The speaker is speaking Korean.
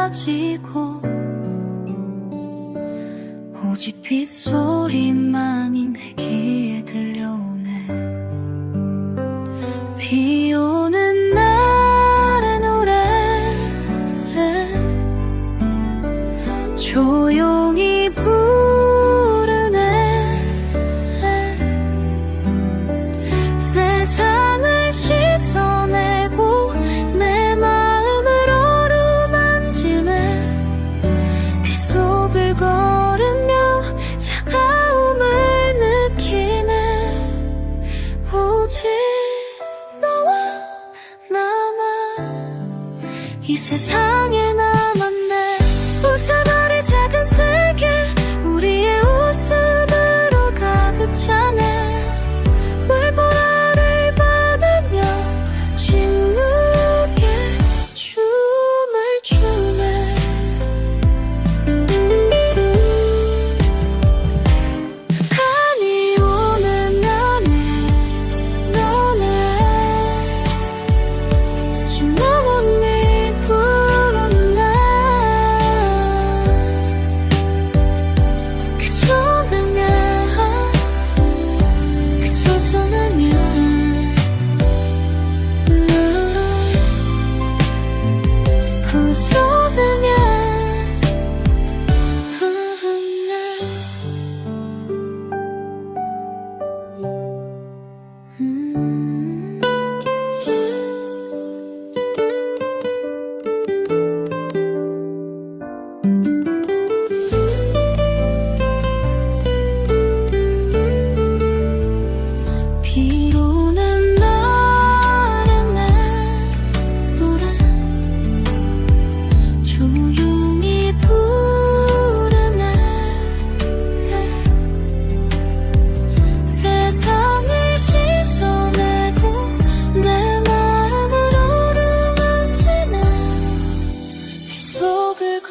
사라지고 오직 빗소리만이 내 귀에 들려오네. 비 오는 날의 노래 조용히 부르네. 세상을 씻어내고 내 마음을 어루만지네. 빗속을 걸으며 차가움을 느끼네. 오직 너와 나만 이 세상에 남았네. 웃어버릴 작은 세계 우리의 웃음으로 가득 차네. 물보라를 받으며 침묵에 춤을 추네. 간이 오는 너네 집 넘은 네 부른 날 그 소리면 그 소선하면 그 소리면 비 오는 날의 내 노래 조용히 부르네. 세상을 씻어내고 내 마음을 어루만지네. 빗속을